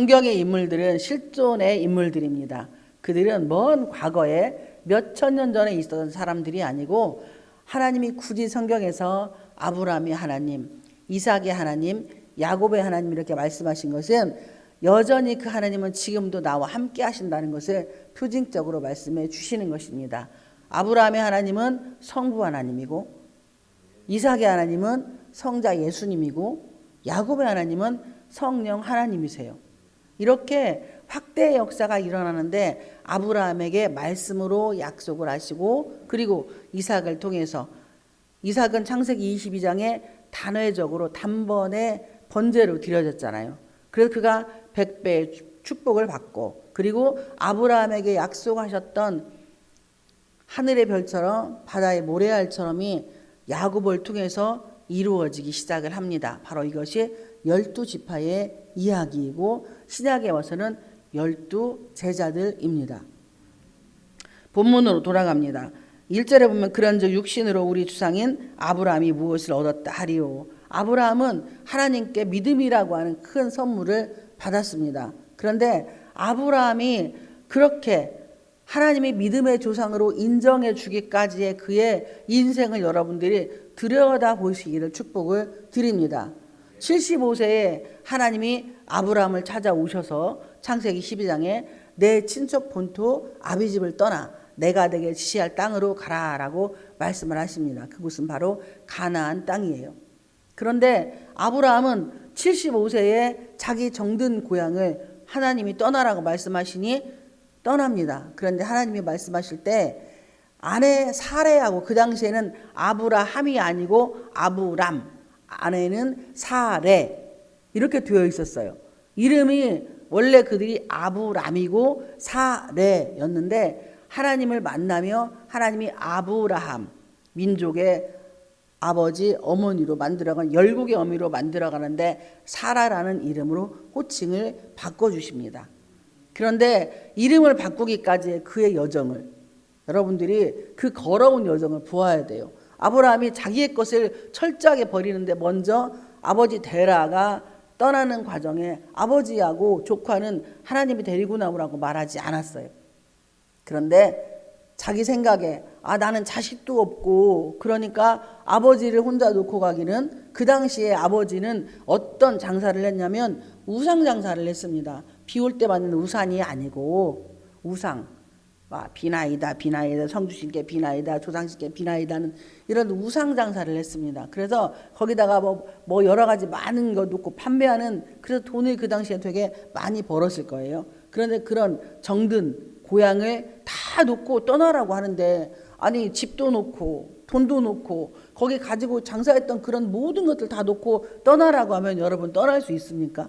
성경의 인물들은 실존의 인물들입니다. 그들은 먼 과거에 몇천 년 전에 있었던 사람들이 아니고 하나님이 굳이 성경에서 아브라함의 하나님, 이삭의 하나님, 야곱의 하나님 이렇게 말씀하신 것은 여전히 그 하나님은 지금도 나와 함께 하신다는 것을 표징적으로 말씀해 주시는 것입니다. 아브라함의 하나님은 성부 하나님이고, 이삭의 하나님은 성자 예수님이고, 야곱의 하나님은 성령 하나님이세요. 이렇게 확대의 역사가 일어나는데 아브라함에게 말씀으로 약속을 하시고, 그리고 이삭을 통해서, 이삭은 창세기 22장에 단회적으로 단번에 번제로 드려졌잖아요. 그래서 그가 100배의 축복을 받고, 그리고 아브라함에게 약속하셨던 하늘의 별처럼 바다의 모래알처럼이 야곱을 통해서 이루어지기 시작을 합니다. 바로 이것이 12지파의 이야기이고 신약에 와서는 12제자들입니다. 본문으로 돌아갑니다. 1절에 보면 그런즉 육신으로 우리 주상인 아브라함이 무엇을 얻었다 하리요. 아브라함은 하나님께 믿음이라고 하는 큰 선물을 받았습니다. 그런데 아브라함이 그렇게 하나님이 믿음의 조상으로 인정해 주기까지의 그의 인생을 여러분들이 들여다보시기를 축복을 드립니다. 75세에 하나님이 아브라함을 찾아오셔서 창세기 12장에 내 친척 본토 아비집을 떠나 내가 내게 지시할 땅으로 가라라고 말씀을 하십니다. 그곳은 바로 가나안 땅이에요. 그런데 아브라함은 75세에 자기 정든 고향을 하나님이 떠나라고 말씀하시니 떠납니다. 그런데 하나님이 말씀하실 때 아내 사레하고, 그 당시에는 아브라함이 아니고 아브람, 아내는 사레 이렇게 되어 있었어요. 이름이 원래 그들이 아브람이고 사레였는데 하나님을 만나며 하나님이 아브라함, 민족의 아버지 어머니로 만들어간, 열국의 어미로 만들어가는데 사라라는 이름으로 호칭을 바꿔주십니다. 그런데 이름을 바꾸기까지의 그의 여정을, 여러분들이 그 걸어온 여정을 보아야 돼요. 아브라함이 자기의 것을 철저하게 버리는데 먼저 아버지 데라가 떠나는 과정에 아버지하고 조카는 하나님이 데리고 나오라고 말하지 않았어요. 그런데 자기 생각에 나는 자식도 없고 그러니까 아버지를 혼자 놓고 가기는, 그 당시에 아버지는 어떤 장사를 했냐면 우상 장사를 했습니다. 비 올 때 받는 우산이 아니고 우상, 비나이다 성주신께 비나이다 조상신께 비나이다는 이런 우상 장사를 했습니다. 그래서 거기다가 뭐 여러 가지 많은 거 놓고 판매하는, 그래서 돈을 그 당시에 되게 많이 벌었을 거예요. 그런데 그런 정든 고향을 다 놓고 떠나라고 하는데, 아니 집도 놓고 돈도 놓고 거기 가지고 장사했던 그런 모든 것들 다 놓고 떠나라고 하면 여러분 떠날 수 있습니까?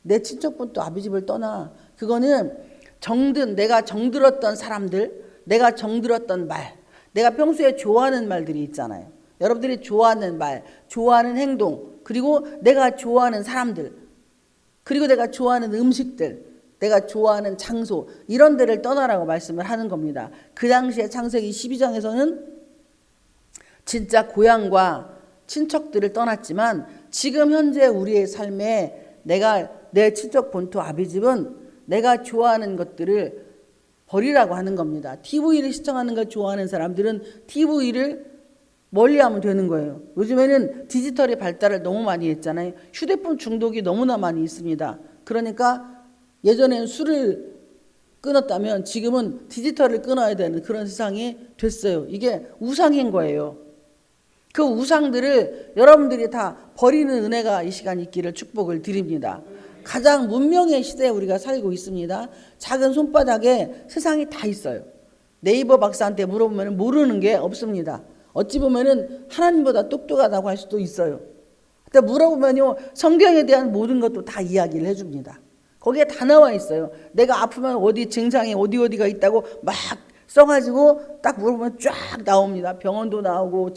내 친척분도 아비집을 떠나. 그거는 정든, 내가 정들었던 사람들, 내가 정들었던 말, 내가 평소에 좋아하는 말들이 있잖아요. 여러분들이 좋아하는 말, 좋아하는 행동, 그리고 내가 좋아하는 사람들, 그리고 내가 좋아하는 음식들, 내가 좋아하는 장소, 이런 데를 떠나라고 말씀을 하는 겁니다. 그 당시에 창세기 12장에서는 진짜 고향과 친척들을 떠났지만 지금 현재 우리의 삶에 내 친척 본토 아비집은 내가 좋아하는 것들을 버리라고 하는 겁니다. TV를 시청하는 걸 좋아하는 사람들은 TV를 멀리하면 되는 거예요. 요즘에는 디지털의 발달을 너무 많이 했잖아요. 휴대폰 중독이 너무나 많이 있습니다. 그러니까 예전에는 술을 끊었다면 지금은 디지털을 끊어야 되는 그런 세상이 됐어요. 이게 우상인 거예요. 그 우상들을 여러분들이 다 버리는 은혜가 이 시간 있기를 축복을 드립니다. 가장 문명의 시대에 우리가 살고 있습니다. 작은 손바닥에 세상이 다 있어요. 네이버 박사한테 물어보면 모르는 게 없습니다. 어찌 보면은 하나님보다 똑똑하다고 할 수도 있어요. 근데 물어보면요, 성경에 대한 모든 것도 다 이야기를 해줍니다. 거기에 다 나와 있어요. 내가 아프면 어디 증상이 어디가 있다고 막 써가지고 딱 물어보면 쫙 나옵니다. 병원도 나오고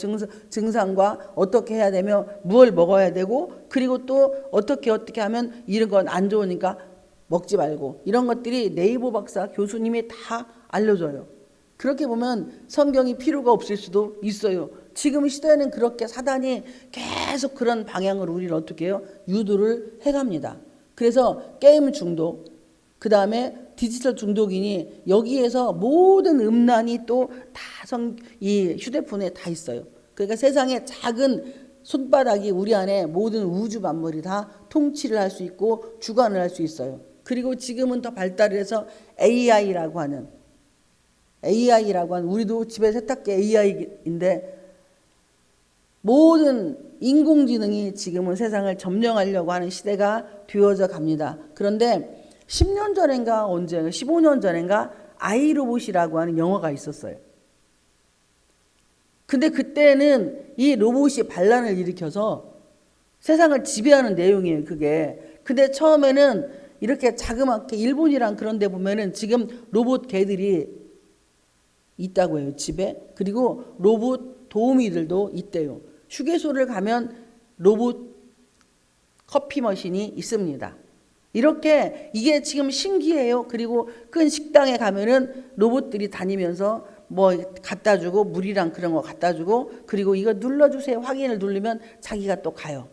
증상과 어떻게 해야 되며 무엇을 먹어야 되고, 그리고 또 어떻게 하면 이런 건 안 좋으니까 먹지 말고, 이런 것들이 네이버 박사 교수님이 다 알려줘요. 그렇게 보면 성경이 필요가 없을 수도 있어요. 지금 시대에는 그렇게 사단이 계속 그런 방향으로 우리를 어떻게 해요? 유도를 해갑니다. 그래서 게임 중독, 그 다음에 디지털 중독이니 여기에서 모든 음란이 또 다 이 휴대폰에 다 있어요. 그러니까 세상에 작은 손바닥이 우리 안에 모든 우주 만물이 다 통치를 할 수 있고 주관을 할 수 있어요. 그리고 지금은 더 발달을 해서 AI라고 하는 우리도 집에 세탁기 AI인데 모든 인공지능이 지금은 세상을 점령하려고 하는 시대가 되어져 갑니다. 그런데 10년 전인가 언제 15년 전인가 아이로봇이라고 하는 영화가 있었어요. 근데 그때는 이 로봇이 반란을 일으켜서 세상을 지배하는 내용이에요, 그게. 근데 처음에는 이렇게 자그맣게 일본이랑 그런 데 보면은 지금 로봇 개들이 있다고 해요, 집에. 그리고 로봇 도우미들도 있대요. 휴게소를 가면 로봇 커피 머신이 있습니다. 이렇게 이게 지금 신기해요. 그리고 큰 식당에 가면은 로봇들이 다니면서 뭐 갖다 주고 물이랑 그런 거 갖다 주고 그리고 이거 눌러주세요. 확인을 누르면 자기가 또 가요.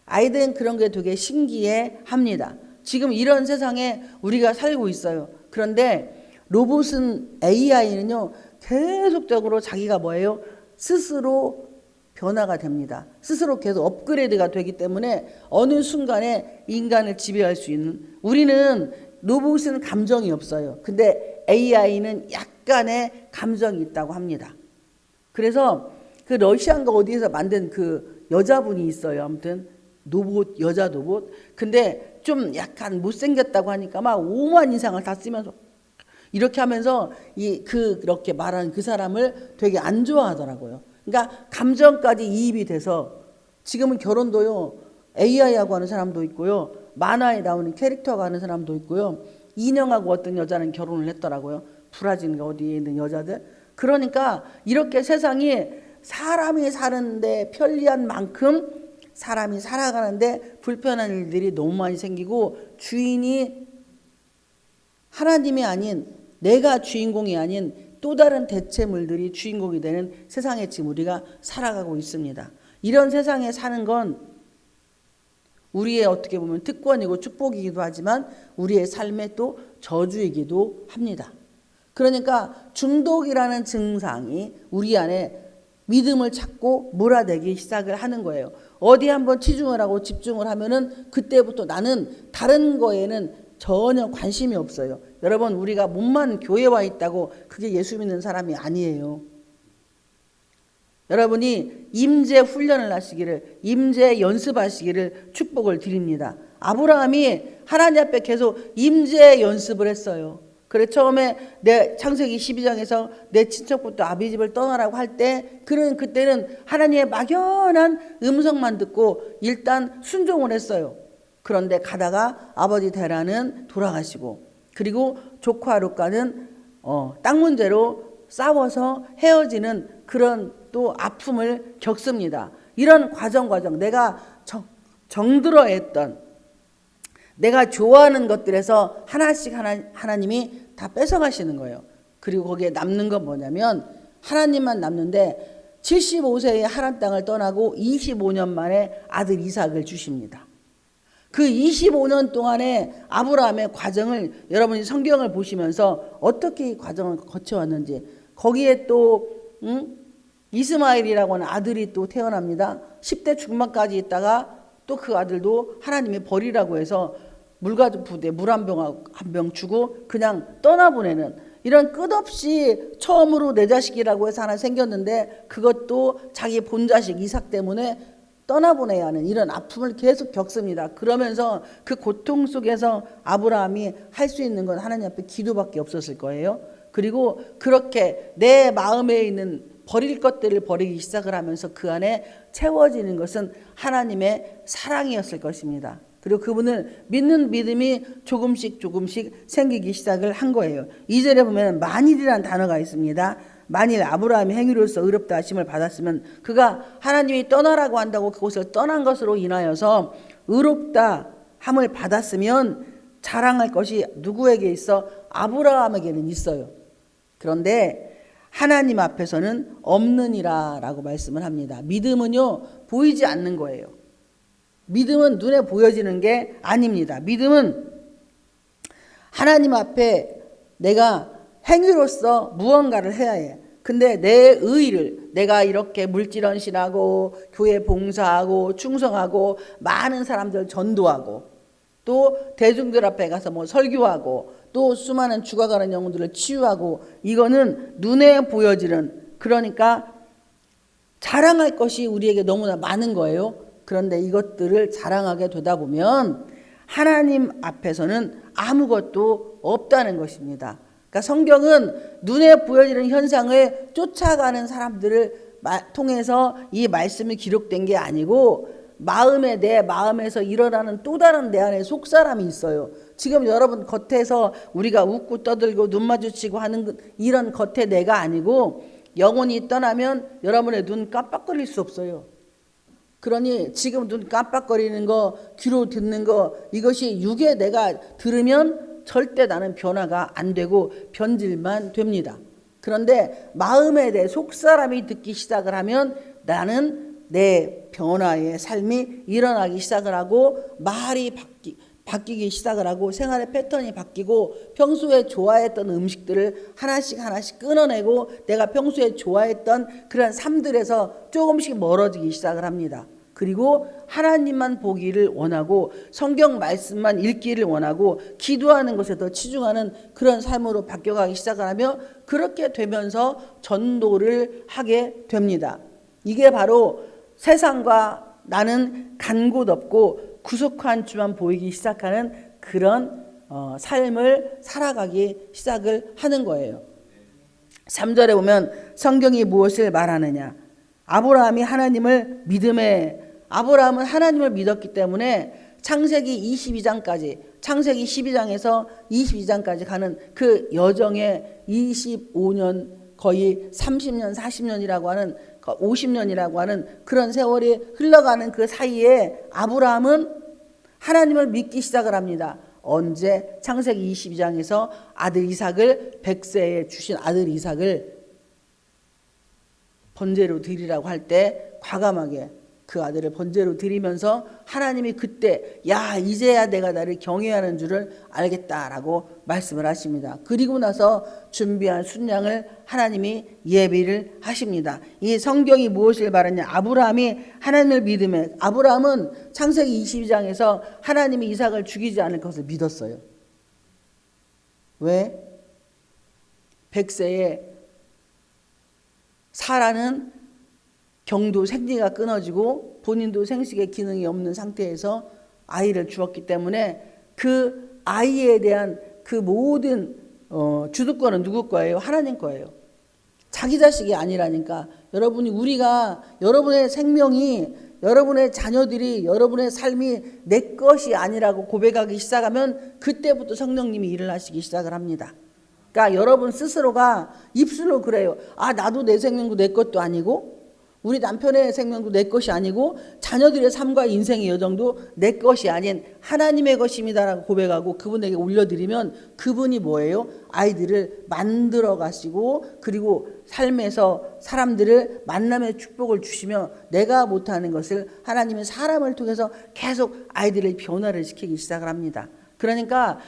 아이들은 그런 게 되게 신기해 합니다. 지금 이런 세상에 우리가 살고 있어요. 그런데 로봇은 AI는요 계속적으로 자기가 뭐예요? 스스로 변화가 됩니다. 스스로 계속 업그레이드가 되기 때문에 어느 순간에 인간을 지배할 수 있는, 우리는 로봇은 감정이 없어요. 근데 AI는 약간의 감정이 있다고 합니다. 그래서 그 러시아인가 어디에서 만든 그 여자분이 있어요. 아무튼 로봇, 여자 로봇. 근데 좀 약간 못생겼다고 하니까 막 5만 이상을 다 쓰면서 이렇게 하면서 그렇게 말하는 그 사람을 되게 안 좋아하더라고요. 그러니까 감정까지 이입이 돼서 지금은 결혼도요 AI하고 하는 사람도 있고요, 만화에 나오는 캐릭터가 하는 사람도 있고요, 인형하고 어떤 여자는 결혼을 했더라고요. 브라질인가 어디에 있는 여자들. 그러니까 이렇게 세상이 사람이 사는데 편리한 만큼 사람이 살아가는데 불편한 일들이 너무 많이 생기고, 주인이 하나님이 아닌, 내가 주인공이 아닌 또 다른 대체물들이 주인공이 되는 세상에 지금 우리가 살아가고 있습니다. 이런 세상에 사는 건 우리의 어떻게 보면 특권이고 축복이기도 하지만 우리의 삶의 또 저주이기도 합니다. 그러니까 중독이라는 증상이 우리 안에 믿음을 찾고 몰아내기 시작을 하는 거예요. 어디 한번 치중을 하고 집중을 하면은 그때부터 나는 다른 거에는 전혀 관심이 없어요. 여러분, 우리가 몸만 교회 와 있다고 그게 예수 믿는 사람이 아니에요. 여러분이 임재 훈련을 하시기를, 임재 연습하시기를 축복을 드립니다. 아브라함이 하나님 앞에 계속 임재 연습을 했어요. 그래 처음에 내 창세기 12장에서 내 친척부터 아비 집을 떠나라고 할 때 그는 그때는 하나님의 막연한 음성만 듣고 일단 순종을 했어요. 그런데 가다가 아버지 데라는 돌아가시고, 그리고 조카 룻과는 땅 문제로 싸워서 헤어지는 그런 또 아픔을 겪습니다. 이런 과정 내가 정들어했던, 내가 좋아하는 것들에서 하나씩 하나님이 다 뺏어가시는 거예요. 그리고 거기에 남는 건 뭐냐면 하나님만 남는데 75세에 하란 땅을 떠나고 25년 만에 아들 이삭을 주십니다. 그 25년 동안의 아브라함의 과정을 여러분이 성경을 보시면서 어떻게 이 과정을 거쳐왔는지, 거기에 또 이스마엘이라고 하는 아들이 또 태어납니다. 10대 중반까지 있다가 또 그 아들도 하나님이 버리라고 해서 물가죽 부대 물 한 병 주고 그냥 떠나보내는, 이런 끝없이 처음으로 내 자식이라고 해서 하나 생겼는데 그것도 자기 본자식 이삭 때문에 떠나보내야 하는 이런 아픔을 계속 겪습니다. 그러면서 그 고통 속에서 아브라함이 할 수 있는 건 하나님 앞에 기도밖에 없었을 거예요. 그리고 그렇게 내 마음에 있는 버릴 것들을 버리기 시작을 하면서 그 안에 채워지는 것은 하나님의 사랑이었을 것입니다. 그리고 그분은 믿는 믿음이 조금씩 생기기 시작을 한 거예요. 2절에 보면 만일이라는 단어가 있습니다. 만일 아브라함이 행위로서 의롭다 하심을 받았으면, 그가 하나님이 떠나라고 한다고 그곳을 떠난 것으로 인하여서 의롭다 함을 받았으면 자랑할 것이 누구에게 있어? 아브라함에게는 있어요. 그런데 하나님 앞에서는 없느니라 라고 말씀을 합니다. 믿음은요 보이지 않는 거예요. 믿음은 눈에 보여지는 게 아닙니다. 믿음은 하나님 앞에 내가 행위로서 무언가를 해야 해. 근데 내 의의를 내가 이렇게 물질언신하고 교회 봉사하고 충성하고 많은 사람들 전도하고 또 대중들 앞에 가서 뭐 설교하고 또 수많은 죽어가는 영혼들을 치유하고 이거는 눈에 보여지는 그러니까 자랑할 것이 우리에게 너무나 많은 거예요. 그런데 이것들을 자랑하게 되다 보면 하나님 앞에서는 아무것도 없다는 것입니다. 그러니까 성경은 눈에 보여지는 현상을 쫓아가는 사람들을 통해서 이 말씀이 기록된 게 아니고 내 마음에서 일어나는 또 다른 내 안에 속사람이 있어요. 지금 여러분 겉에서 우리가 웃고 떠들고 눈 마주치고 하는 이런 겉의 내가 아니고 영혼이 떠나면 여러분의 눈 깜빡거릴 수 없어요. 그러니 지금 눈 깜빡거리는 거, 귀로 듣는 거 이것이 육의 내가 들으면 절대 나는 변화가 안 되고 변질만 됩니다. 그런데 마음에 내 속사람이 듣기 시작을 하면 나는 내 변화의 삶이 일어나기 시작을 하고 말이 바뀌기 시작을 하고 생활의 패턴이 바뀌고 평소에 좋아했던 음식들을 하나씩 끊어내고 내가 평소에 좋아했던 그런 삶들에서 조금씩 멀어지기 시작을 합니다. 그리고 하나님만 보기를 원하고 성경 말씀만 읽기를 원하고 기도하는 것에 더 치중하는 그런 삶으로 바뀌어가기 시작을 하며 그렇게 되면서 전도를 하게 됩니다. 이게 바로 세상과 나는 간 곳 없고 구속한 주만 보이기 시작하는 그런 삶을 살아가기 시작을 하는 거예요. 3절에 보면 성경이 무엇을 말하느냐. 아브라함이 하나님을 아브라함은 하나님을 믿었기 때문에 창세기 22장까지 창세기 12장에서 22장까지 가는 그 여정에 25년 거의 30년 40년이라고 하는 50년이라고 하는 그런 세월이 흘러가는 그 사이에 아브라함은 하나님을 믿기 시작을 합니다. 언제? 창세기 22장에서 아들 이삭을 백세에 주신 아들 이삭을 번제로 드리라고 할 때 과감하게 그 아들을 번제로 드리면서 하나님이 그때 야 이제야 내가 나를 경외하는 줄을 알겠다라고 말씀을 하십니다. 그리고 나서 준비한 순양을 하나님이 예비를 하십니다. 이 성경이 무엇을 말하냐. 아브라함이 하나님을 믿음에 아브라함은 창세기 22장에서 하나님이 이삭을 죽이지 않을 것을 믿었어요. 왜? 백세에 사라는 경도 생리가 끊어지고 본인도 생식의 기능이 없는 상태에서 아이를 주었기 때문에 그 아이에 대한 그 모든 주도권은 누구 거예요? 하나님 거예요. 자기 자식이 아니라니까. 우리가 여러분의 생명이 여러분의 자녀들이 여러분의 삶이 내 것이 아니라고 고백하기 시작하면 그때부터 성령님이 일을 하시기 시작을 합니다. 그러니까 여러분 스스로가 입술로 그래요. 나도 내 생명도 내 것도 아니고 우리 남편의 생명도 내 것이 아니고 자녀들의 삶과 인생의 여정도 내 것이 아닌 하나님의 것입니다라고 고백하고 그분에게 올려드리면 그분이 뭐예요? 아이들을 만들어 가시고 그리고 삶에서 사람들을 만남의 축복을 주시며 내가 못하는 것을 하나님의 사람을 통해서 계속 아이들을 변화를 시키기 시작을 합니다. 그러니까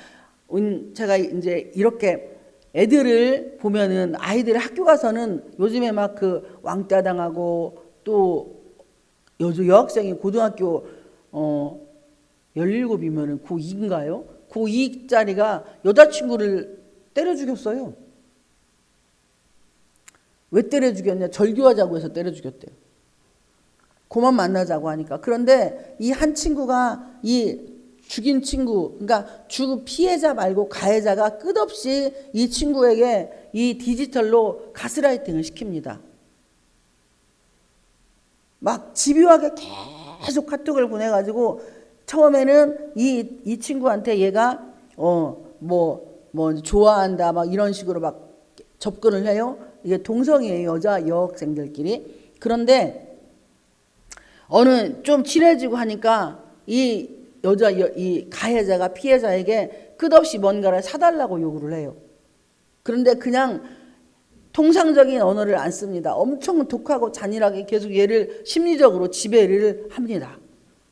제가 이제 이렇게 애들을 보면은 아이들 학교 가서는 요즘에 막 그 왕따 당하고 또 여학생이 고등학교 17이면은 고2인가요? 고2짜리가 여자친구를 때려 죽였어요. 왜 때려 죽였냐? 절교하자고 해서 때려 죽였대요. 그만 만나자고 하니까. 그런데 이 한 친구가 이 죽인 친구, 그러니까 피해자 말고 가해자가 끝없이 이 친구에게 이 디지털로 가스라이팅을 시킵니다. 막 집요하게 계속 카톡을 보내가지고 처음에는 이 친구한테 얘가 좋아한다 막 이런 식으로 막 접근을 해요. 이게 동성이에요. 여학생들끼리. 그런데 어느 좀 친해지고 하니까 이 가해자가 피해자에게 끝없이 뭔가를 사달라고 요구를 해요. 그런데 그냥 통상적인 언어를 안 씁니다. 엄청 독하고 잔인하게 계속 얘를 심리적으로 지배를 합니다.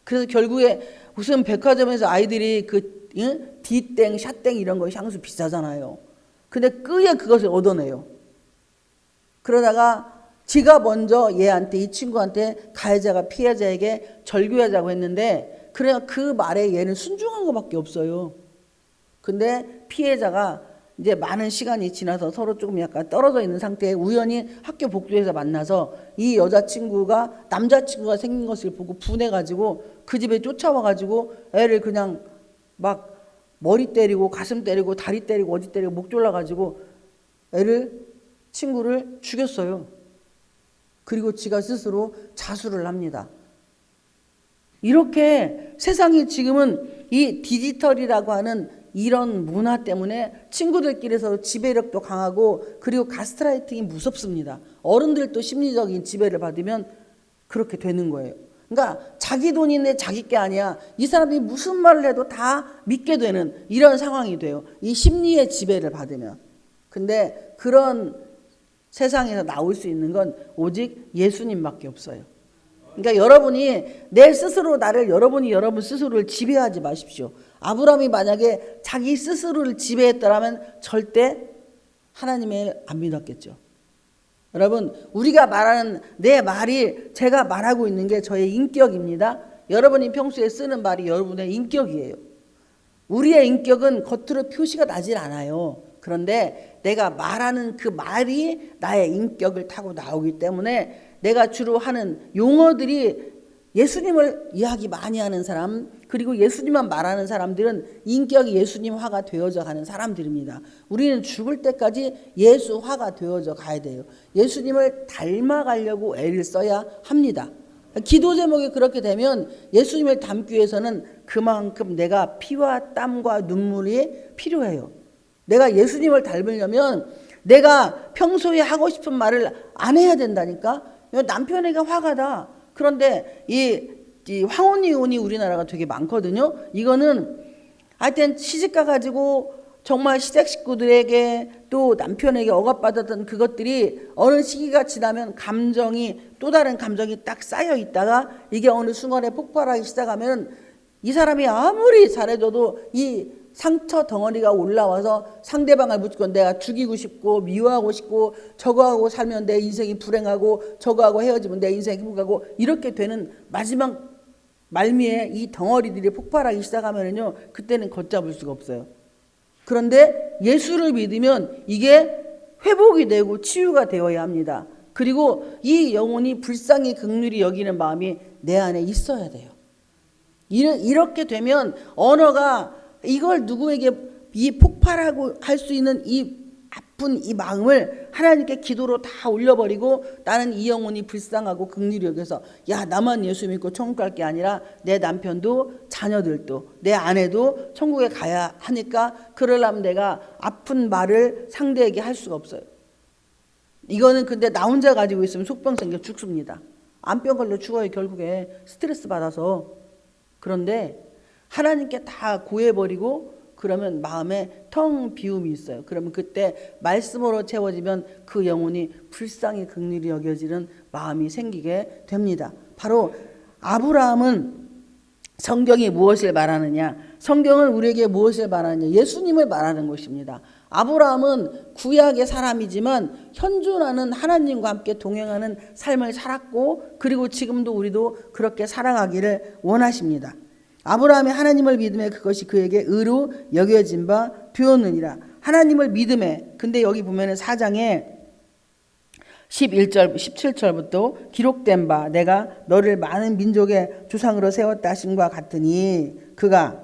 그래서 결국에 무슨 백화점에서 아이들이 그 D땡, 샷땡 이런 거 향수 비싸잖아요. 근데 끄에 그것을 얻어내요. 그러다가 지가 먼저 얘한테, 이 친구한테 가해자가 피해자에게 절규하자고 했는데, 그래 그 말에 얘는 순종한 것밖에 없어요. 근데 피해자가 이제 많은 시간이 지나서 서로 조금 약간 떨어져 있는 상태에 우연히 학교 복도에서 만나서 이 여자친구가 남자친구가 생긴 것을 보고 분해가지고 그 집에 쫓아와가지고 애를 그냥 막 머리 때리고 가슴 때리고 다리 때리고 어디 때리고 목 졸라가지고 친구를 죽였어요. 그리고 지가 스스로 자수를 합니다. 이렇게 세상이 지금은 이 디지털이라고 하는 이런 문화 때문에 친구들끼리서 지배력도 강하고, 그리고 가스라이팅이 무섭습니다. 어른들도 심리적인 지배를 받으면 그렇게 되는 거예요. 그러니까 자기 돈인데 자기 게 아니야. 이 사람이 무슨 말을 해도 다 믿게 되는 이런 상황이 돼요. 이 심리의 지배를 받으면. 근데 그런 세상에서 나올 수 있는 건 오직 예수님밖에 없어요. 그러니까 여러분이 내 스스로 여러분 스스로를 지배하지 마십시오. 아브라함이 만약에 자기 스스로를 지배했더라면 절대 하나님을 안 믿었겠죠. 여러분, 우리가 말하는 내 말이, 제가 말하고 있는 게 저의 인격입니다. 여러분이 평소에 쓰는 말이 여러분의 인격이에요. 우리의 인격은 겉으로 표시가 나질 않아요. 그런데 내가 말하는 그 말이 나의 인격을 타고 나오기 때문에 내가 주로 하는 용어들이, 예수님을 이야기 많이 하는 사람, 그리고 예수님만 말하는 사람들은 인격이 예수님화가 되어져 가는 사람들입니다. 우리는 죽을 때까지 예수화가 되어져 가야 돼요. 예수님을 닮아가려고 애를 써야 합니다. 기도 제목이 그렇게 되면 예수님을 닮기 위해서는 그만큼 내가 피와 땀과 눈물이 필요해요. 내가 예수님을 닮으려면 내가 평소에 하고 싶은 말을 안 해야 된다니까. 남편에게 화가 나. 그런데 이 황혼이혼이 우리나라가 되게 많거든요. 이거는 하여튼 시집가 가지고 정말 시댁 식구들에게 또 남편에게 억압받았던 그것들이 어느 시기가 지나면 또 다른 감정이 딱 쌓여 있다가 이게 어느 순간에 폭발하기 시작하면 이 사람이 아무리 잘해줘도 이 상처 덩어리가 올라와서 상대방을 무조건 내가 죽이고 싶고 미워하고 싶고, 저거하고 살면 내 인생이 불행하고, 저거하고 헤어지면 내 인생이 행복하고, 이렇게 되는 마지막 말미에 이 덩어리들이 폭발하기 시작하면요, 그때는 걷잡을 수가 없어요. 그런데 예수를 믿으면 이게 회복이 되고 치유가 되어야 합니다. 그리고 이 영혼이 불쌍히 긍휼히 여기는 마음이 내 안에 있어야 돼요. 이렇게 되면 언어가 이걸 누구에게 이 폭발하고 할 수 있는 이 아픈 이 마음을 하나님께 기도로 다 올려버리고, 나는 이 영혼이 불쌍하고 긍휼히 여겨서, 야, 나만 예수 믿고 천국 갈 게 아니라 내 남편도 자녀들도 내 아내도 천국에 가야 하니까, 그러려면 내가 아픈 말을 상대에게 할 수가 없어요. 이거는 근데 나 혼자 가지고 있으면 속병 생겨 죽습니다. 암병 걸려 죽어요, 결국에. 스트레스 받아서. 그런데 하나님께 다 고해버리고 그러면 마음에 텅 비움이 있어요. 그러면 그때 말씀으로 채워지면 그 영혼이 불쌍히 긍휼히 여겨지는 마음이 생기게 됩니다. 바로 아브라함은 성경이 무엇을 말하느냐? 성경은 우리에게 무엇을 말하느냐? 예수님을 말하는 것입니다. 아브라함은 구약의 사람이지만 현존하는 하나님과 함께 동행하는 삶을 살았고, 그리고 지금도 우리도 그렇게 살아가기를 원하십니다. 아브라함이 하나님을 믿음에 그것이 그에게 의로 여겨진 바 되었느니라. 하나님을 믿음에, 근데 여기 보면은 4장에 11절 17절부터 기록된 바 내가 너를 많은 민족의 조상으로 세웠다 하심과 같으니, 그가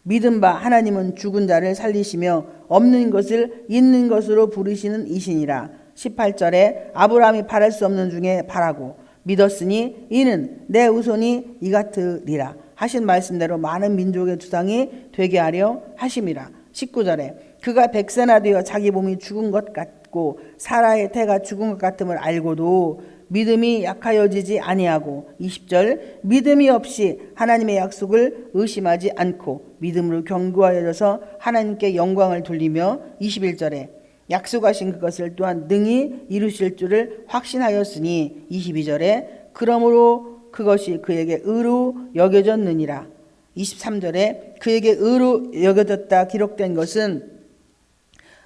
믿은 바 하나님은 죽은 자를 살리시며 없는 것을 있는 것으로 부르시는 이시니라. 18절에 아브라함이 바랄 수 없는 중에 바라고 믿었으니 이는 내 후손이 이 같으리라 하신 말씀대로 많은 민족의 조상이 되게 하려 하심이라. 19절에 그가 백세나 되어 자기 몸이 죽은 것 같고 사라의 태가 죽은 것 같음을 알고도 믿음이 약하여지지 아니하고, 20절 믿음이 없이 하나님의 약속을 의심하지 않고 믿음으로 견고하여져서 하나님께 영광을 돌리며, 21절에 약속하신 그것을 또한 능히 이루실 줄을 확신하였으니, 22절에 그러므로 그것이 그에게 의로 여겨졌느니라. 23절에 그에게 의로 여겨졌다 기록된 것은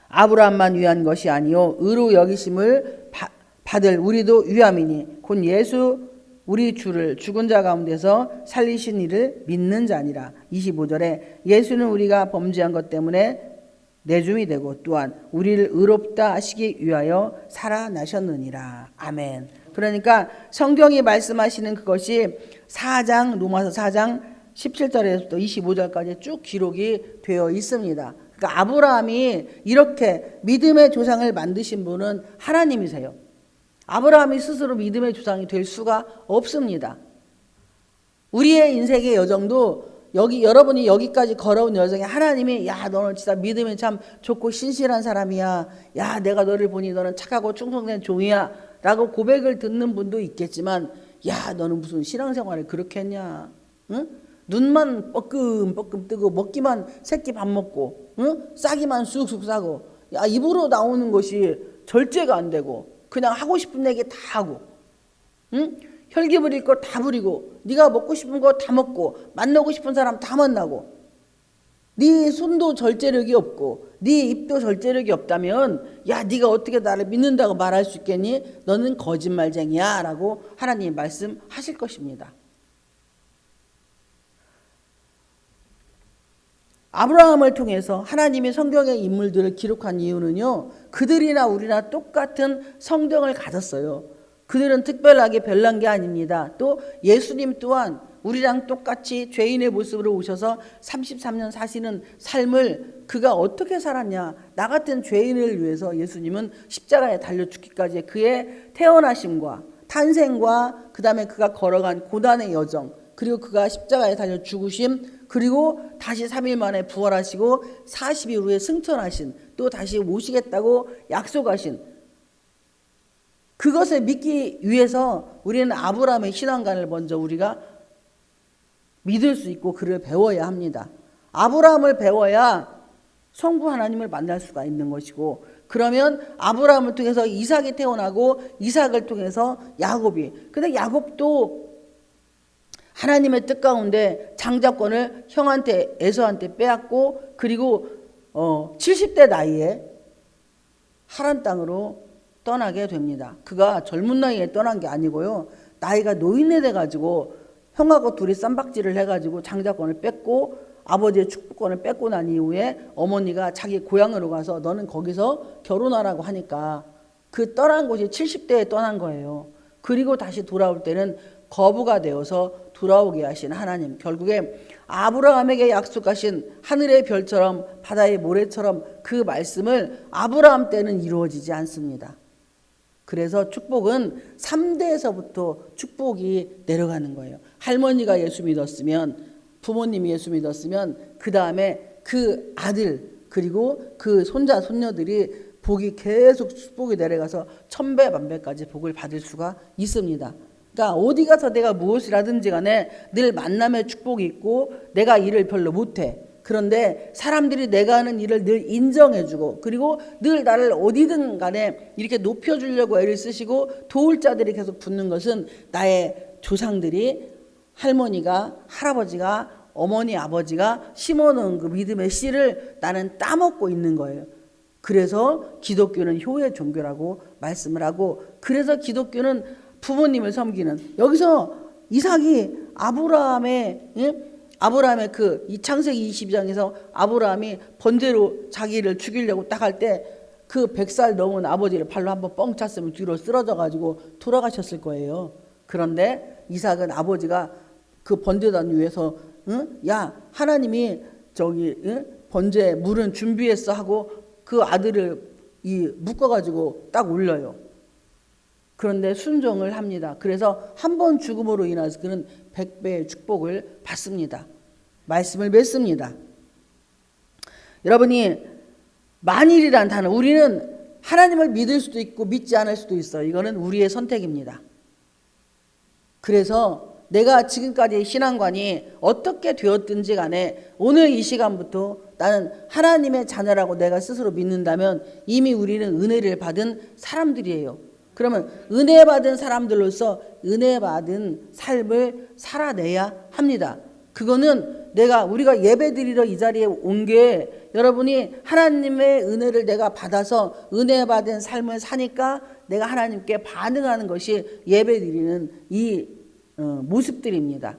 아브라함만 위한 것이 아니요 의로 여기심을 받을 우리도 위함이니 곧 예수 우리 주를 죽은 자 가운데서 살리신 이를 믿는 자니라. 25절에 예수는 우리가 범죄한 것 때문에 내줌이 되고 또한 우리를 의롭다 하시기 위하여 살아나셨느니라. 아멘. 그러니까 성경이 말씀하시는 그것이 로마서 4장 17절에서부터 25절까지 쭉 기록이 되어 있습니다. 그러니까 아브라함이 이렇게 믿음의 조상을 만드신 분은 하나님이세요. 아브라함이 스스로 믿음의 조상이 될 수가 없습니다. 우리의 인생의 여정도 여러분이 여기까지 걸어온 여정에 하나님이 야 너는 진짜 믿음이 참 좋고 신실한 사람이야. 야 내가 너를 보니 너는 착하고 충성된 종이야 라고 고백을 듣는 분도 있겠지만 야 너는 무슨 신앙생활을 그렇게 했냐. 응? 눈만 뻐끔뻐끔 뜨고 먹기만 새끼 밥 먹고 응? 싸기만 쑥쑥 싸고 야 입으로 나오는 것이 절제가 안 되고 그냥 하고 싶은 얘기 다 하고 응? 혈기 부릴 거 다 부리고 네가 먹고 싶은 거 다 먹고 만나고 싶은 사람 다 만나고 네 손도 절제력이 없고 네 입도 절제력이 없다면 야 네가 어떻게 나를 믿는다고 말할 수 있겠니? 너는 거짓말쟁이야 라고 하나님이 말씀하실 것입니다. 아브라함을 통해서 하나님이 성경의 인물들을 기록한 이유는요 그들이나 우리나 똑같은 성경을 가졌어요. 그들은 특별하게 별난 게 아닙니다. 또 예수님 또한 우리랑 똑같이 죄인의 모습으로 오셔서 33년 사시는 삶을 그가 어떻게 살았냐. 나 같은 죄인을 위해서 예수님은 십자가에 달려 죽기까지 그의 태어나심과 탄생과 그 다음에 그가 걸어간 고난의 여정 그리고 그가 십자가에 달려 죽으심 그리고 다시 3일 만에 부활하시고 40일 후에 승천하신 또 다시 오시겠다고 약속하신 그것을 믿기 위해서 우리는 아브라함의 신앙관을 먼저 우리가 믿을 수 있고 그를 배워야 합니다. 아브라함을 배워야 성부 하나님을 만날 수가 있는 것이고 그러면 아브라함을 통해서 이삭이 태어나고 이삭을 통해서 야곱이 근데 야곱도 하나님의 뜻 가운데 장자권을 형한테 에서한테 빼앗고 그리고 70대 나이에 하란 땅으로 떠나게 됩니다. 그가 젊은 나이에 떠난 게 아니고요. 나이가 노인네 돼가지고 형하고 둘이 쌈박질을 해가지고 장자권을 뺏고 아버지의 축복권을 뺏고 난 이후에 어머니가 자기 고향으로 가서 너는 거기서 결혼하라고 하니까 그 떠난 곳이 70대에 떠난 거예요. 그리고 다시 돌아올 때는 거부가 되어서 돌아오게 하신 하나님 결국에 아브라함에게 약속하신 하늘의 별처럼 바다의 모래처럼 그 말씀을 아브라함 때는 이루어지지 않습니다. 그래서 축복은 3대에서부터 축복이 내려가는 거예요. 할머니가 예수 믿었으면 부모님이 예수 믿었으면 그 다음에 그 아들 그리고 그 손자 손녀들이 복이 계속 축복이 내려가서 천배 만배까지 복을 받을 수가 있습니다. 그러니까 어디 가서 내가 무엇을 하든지 간에 늘 만남의 축복이 있고 내가 일을 별로 못해. 그런데 사람들이 내가 하는 일을 늘 인정해주고 그리고 늘 나를 어디든 간에 이렇게 높여주려고 애를 쓰시고 도울 자들이 계속 붙는 것은 나의 조상들이 할머니가 할아버지가 어머니 아버지가 심어놓은 그 믿음의 씨를 나는 따먹고 있는 거예요. 그래서 기독교는 효의 종교라고 말씀을 하고 그래서 기독교는 부모님을 섬기는 여기서 이삭이 아브라함의 그 이 창세기 22장에서 아브라함이 번제로 자기를 죽이려고 딱 할 때 그 100살 넘은 아버지를 발로 한번 뻥 찼으면 뒤로 쓰러져 가지고 돌아가셨을 거예요. 그런데 이삭은 아버지가 그 번제단 위에서 야 하나님이 번제 물은 준비했어 하고 그 아들을 묶어 가지고 딱 올려요. 그런데 순종을 합니다. 그래서 한 번 죽음으로 인해서 그는 100배의 축복을 받습니다. 말씀을 맺습니다. 여러분이 만일이란 단어 우리는 하나님을 믿을 수도 있고 믿지 않을 수도 있어요. 이거는 우리의 선택입니다. 그래서 내가 지금까지 신앙관이 어떻게 되었든지 간에 오늘 이 시간부터 나는 하나님의 자녀라고 내가 스스로 믿는다면 이미 우리는 은혜를 받은 사람들이에요. 그러면 은혜 받은 사람들로서 은혜 받은 삶을 살아내야 합니다. 그거는 우리가 예배 드리러 이 자리에 온 게 여러분이 하나님의 은혜를 내가 받아서 은혜 받은 삶을 사니까 내가 하나님께 반응하는 것이 예배 드리는 이 모습들입니다.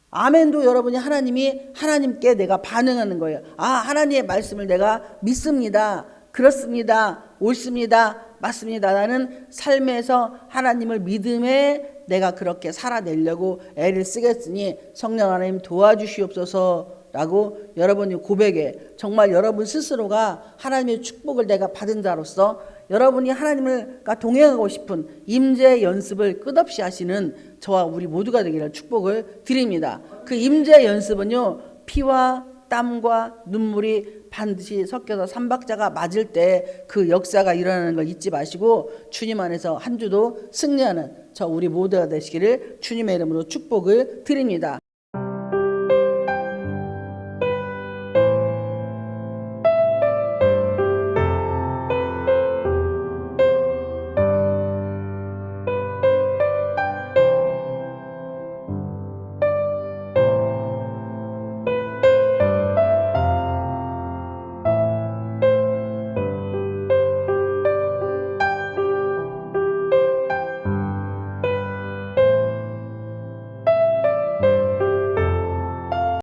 아멘도 여러분이 하나님께 내가 반응하는 거예요. 하나님의 말씀을 내가 믿습니다. 그렇습니다. 옳습니다. 맞습니다. 나는 삶에서 하나님을 믿음에 내가 그렇게 살아내려고 애를 쓰겠으니 성령 하나님 도와주시옵소서라고 여러분이 고백해 정말 여러분 스스로가 하나님의 축복을 내가 받은 자로서 여러분이 하나님과 동행하고 싶은 임재 연습을 끝없이 하시는 저와 우리 모두가 되기를 축복을 드립니다. 그 임재 연습은요, 피와 땀과 눈물이 반드시 섞여서 삼박자가 맞을 때 그 역사가 일어나는 걸 잊지 마시고 주님 안에서 한 주도 승리하는 저 우리 모두가 되시기를 주님의 이름으로 축복을 드립니다.